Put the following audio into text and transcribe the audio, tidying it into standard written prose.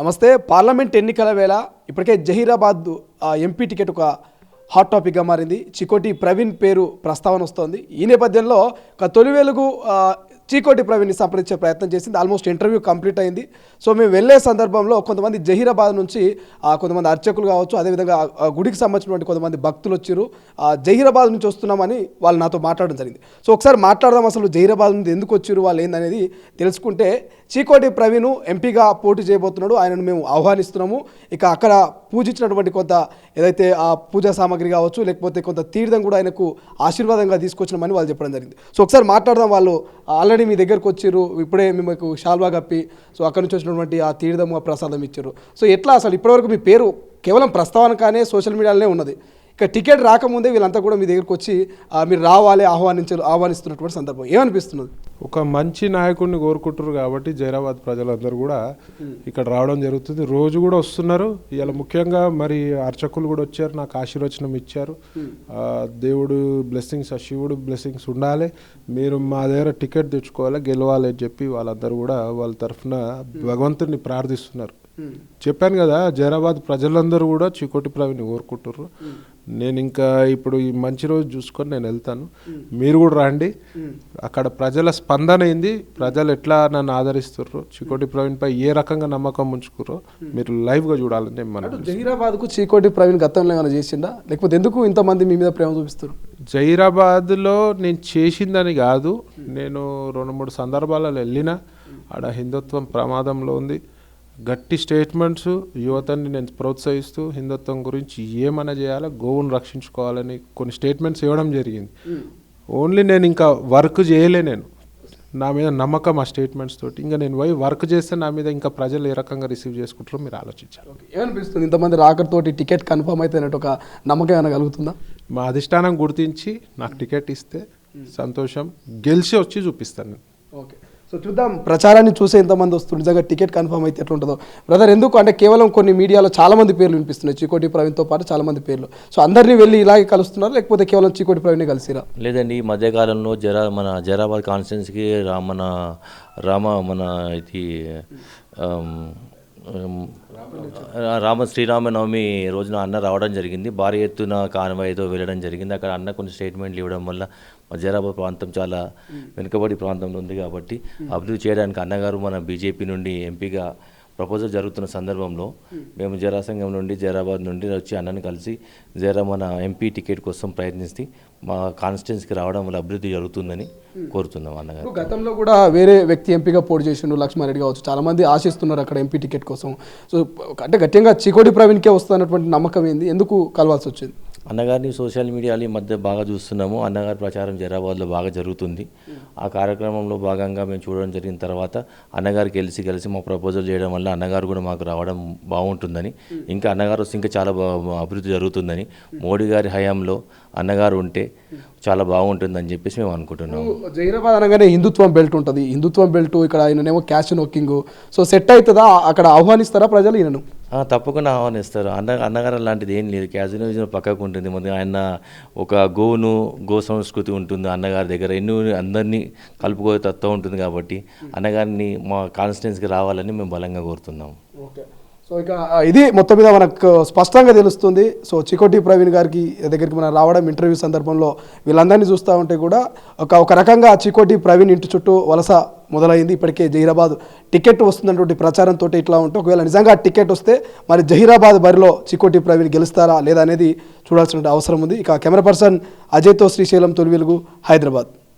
నమస్తే. పార్లమెంట్ ఎన్నికల వేళ ఇప్పటికే జహీరాబాద్ ఎంపీ టికెట్ ఒక హాట్ టాపిక్గా మారింది. చికోటి ప్రవీణ్ పేరు ప్రస్తావన వస్తోంది. ఈ నేపథ్యంలో తొలి వెలుగు చీకోటి ప్రవీణ్ని సంప్రదించే ప్రయత్నం చేసింది. ఆల్మోస్ట్ ఇంటర్వ్యూ కంప్లీట్ అయింది. సో మేము వెళ్ళే సందర్భంలో కొంతమంది జహీరాబాద్ నుంచి కొంతమంది అర్చకులు కావచ్చు, అదేవిధంగా గుడికి సంబంధించినటువంటి కొంతమంది భక్తులు వచ్చారు. జహీరాబాద్ నుంచి వస్తున్నామని వాళ్ళు నాతో మాట్లాడడం జరిగింది. సో ఒకసారి మాట్లాడదాం, అసలు జహీరాబాద్ నుంచి ఎందుకు వచ్చారు, వాళ్ళు ఏందనేది తెలుసుకుంటే. చీకోటి ప్రవీణ్ ఎంపీగా పోటీ చేయబోతున్నాడు, ఆయనను మేము ఆహ్వానిస్తున్నాము. ఇక అక్కడ పూజించినటువంటి కొంత ఏదైతే ఆ పూజా సామాగ్రి కావచ్చు, లేకపోతే కొంత తీర్థం కూడా ఆయనకు ఆశీర్వాదంగా తీసుకొచ్చినామని వాళ్ళు చెప్పడం జరిగింది. సో ఒకసారి మాట్లాడదాం. వాళ్ళు ఆల్రెడీ మీ దగ్గరకు వచ్చారు, ఇప్పుడే మీకు షాల్వా కప్పి సో అక్కడి నుంచి వచ్చినటువంటి ఆ తీర్థం ఆ ప్రసాదం ఇచ్చారు. సో ఎట్లా అసలు ఇప్పటివరకు మీ పేరు కేవలం ప్రస్తావనకానే సోషల్ మీడియాలోనే ఉన్నది. ఇక టికెట్ రాకముందే వీళ్ళంతా కూడా మీ దగ్గరకు వచ్చి మీరు రావాలి ఆహ్వానిస్తున్నటువంటి సందర్భం ఏమనిపిస్తున్నది? ఒక మంచి నాయకుడిని కోరుకుంటారు కాబట్టి జైరాబాద్ ప్రజలందరూ కూడా ఇక్కడ రావడం జరుగుతుంది. రోజు కూడా వస్తున్నారు. ఇలా ముఖ్యంగా మరి అర్చకులు కూడా వచ్చారు, నాకు ఆశీర్వచనం ఇచ్చారు. దేవుడు బ్లెస్సింగ్స్, శివుడు బ్లెస్సింగ్స్ ఉండాలి, మీరు మా దగ్గర టికెట్ తెచ్చుకోవాలి, గెలవాలి అని చెప్పి వాళ్ళందరూ కూడా వాళ్ళ తరఫున భగవంతుడిని ప్రార్థిస్తున్నారు. చెప్పాను కదా, జైరాబాద్ ప్రజలందరూ కూడా చీకోటి ప్రవీణ్ని కోరుకుంటారు. నేను ఇంకా ఇప్పుడు ఈ మంచి రోజు చూసుకొని నేను వెళ్తాను, మీరు కూడా రండి. అక్కడ ప్రజల స్పందన ఏంది, ప్రజలు ఎట్లా నన్ను ఆదరిస్తుర్రు, చీకోటి ప్రవీణ్ పై ఏ రకంగా నమ్మకం ఉంచుకుర్రో మీరు లైవ్గా చూడాలని మనం. జహీరాబాద్కు చీకోటి ప్రవీణ్ గతంలో ఏమైనా చేసిందా, లేకపోతే ఎందుకు ఇంతమంది మీ మీద ప్రేమ చూపిస్తారు? జహీరాబాద్లో నేను చేసిందని కాదు, నేను 2-3 సందర్భాలలో వెళ్ళినా. ఆడ హిందుత్వం ప్రమాదంలో ఉంది. గట్టి స్టేట్మెంట్స్, యువతని నేను ప్రోత్సహిస్తూ హిందుత్వం గురించి ఏమైనా చేయాలి, గోవును రక్షించుకోవాలని కొన్ని స్టేట్మెంట్స్ ఇవ్వడం జరిగింది. ఓన్లీ నేను ఇంకా వర్క్ చేయలే, నేను నా మీద నమ్మకం ఆ స్టేట్మెంట్స్ తోటి. ఇంకా నేను పోయి వర్క్ చేస్తే నా మీద ఇంకా ప్రజలు ఏ రకంగా రిసీవ్ చేసుకుంటారో మీరు ఆలోచించారు. ఏమనిపిస్తుంది ఇంతమంది రాకతోటి టికెట్ కన్ఫర్మ్ అయితే అన్నట్టు ఒక నమ్మకం ఏమైనా కలుగుతుందా? మా అధిష్టానం గుర్తించి నాకు టికెట్ ఇస్తే సంతోషం, గెలిచి వచ్చి చూపిస్తాను. ఓకే, సో చూద్దాం. ప్రచారాన్ని చూసే ఎంతమంది వస్తుంది, నిజంగా టికెట్ కన్ఫర్మ్ అయితే ఎట్లుంటుందో. బ్రదర్, ఎందుకు అంటే కేవలం కొన్ని మీడియాలో చాలా మంది పేర్లు వినిపిస్తున్నాయి, చీకోటి ప్రవీణ్తో పాటు చాలా మంది పేర్లు. సో అందరినీ వెళ్ళి ఇలాగే కలుస్తున్నారు, లేకపోతే కేవలం చీకోటి ప్రవీణ్ కలిసిరా? లేదండి, ఈ మధ్యకాలంలో మన జైరాబాద్ కాన్స్టిట్యున్సీకి శ్రీరామనవమి రోజున అన్న రావడం జరిగింది. భారీ ఎత్తున కాన్వాయ్తో వెళ్ళడం జరిగింది. అక్కడ అన్న కొన్ని స్టేట్మెంట్లు ఇవ్వడం వల్ల జైరాబాద్ ప్రాంతం చాలా వెనుకబడి ప్రాంతంలో ఉంది కాబట్టి అభివృద్ధి చేయడానికి అన్నగారు మన బీజేపీ నుండి ఎంపీగా ప్రపోజల్ జరుగుతున్న సందర్భంలో మేము జైరా సంఘం నుండి జైరాబాద్ నుండి వచ్చి అన్నని కలిసి మన ఎంపీ టికెట్ కోసం ప్రయత్నిస్తే మా కాన్స్టిట్యున్సీకి రావడం వల్ల అభివృద్ధి జరుగుతుందని కోరుతున్నాం అన్నగారు. గతంలో కూడా వేరే వ్యక్తి ఎంపీగా పోటీ చేసిండు, లక్ష్మారెడ్డి కావచ్చు, చాలామంది ఆశిస్తున్నారు అక్కడ ఎంపీ టికెట్ కోసం. సో అంటే గట్టిగా చీకోటి ప్రవీణ్కే వస్తున్నటువంటి నమ్మకం ఏంది, ఎందుకు కలవాల్సి వచ్చింది? అన్నగారిని సోషల్ మీడియాలో ఈ మధ్య బాగా చూస్తున్నాము. అన్నగారి ప్రచారం జైరాబాద్లో బాగా జరుగుతుంది. ఆ కార్యక్రమంలో భాగంగా మేము చూడడం జరిగిన తర్వాత అన్నగారు కలిసి మా ప్రపోజల్ చేయడం వల్ల అన్నగారు కూడా మాకు రావడం బాగుంటుందని, ఇంకా అన్నగారు వస్తే ఇంకా చాలా అభివృద్ధి జరుగుతుందని, మోడీ గారి హయాంలో అన్నగారు ఉంటే చాలా బాగుంటుందని చెప్పేసి మేము అనుకుంటున్నాము. జైరాబాద్ అనగానే హిందుత్వం బెల్ట్ ఉంటుంది, హిందుత్వం బెల్ట్, ఇక్కడ ఆయననేమో క్యాష్ నొక్కింగ్. సో సెట్ అవుతుందా, అక్కడ ఆహ్వానిస్తారా ప్రజలు ఈయనను? తప్పకుండా ఆహ్వానిస్తారు. అన్నగారు లాంటిది ఏం లేదు, క్యాజినో పక్కకు ఉంటుంది. మరి ఆయన ఒక గో సంస్కృతి ఉంటుంది అన్నగారి దగ్గర, అందరినీ కలుపుకో తత్వం ఉంటుంది కాబట్టి అన్నగారిని మా కాన్స్టిట్యున్సీకి రావాలని మేము బలంగా కోరుతున్నాము. ఓకే, సో ఇక ఇది మొత్తం మీద మనకు స్పష్టంగా తెలుస్తుంది. సో చీకోటి ప్రవీణ్ గారికి దగ్గరికి మనం రావడం ఇంటర్వ్యూ సందర్భంలో వీళ్ళందరినీ చూస్తూ ఉంటే కూడా ఒక రకంగా చీకోటి ప్రవీణ్ ఇంటి చుట్టూ వలస మొదలైంది. ఇప్పటికే జహీరాబాద్ టికెట్ వస్తున్నటువంటి ప్రచారంతో ఇట్లా ఉంటే, ఒకవేళ నిజంగా టికెట్ వస్తే మరి జహీరాబాద్ బరిలో చీకోటి ప్రవీణ్ గెలుస్తారా లేదా అనేది చూడాల్సిన అవసరం ఉంది. ఇక కెమెరా పర్సన్ అజయ్తో శ్రీశైలం, తొలి వెలుగు, హైదరాబాద్.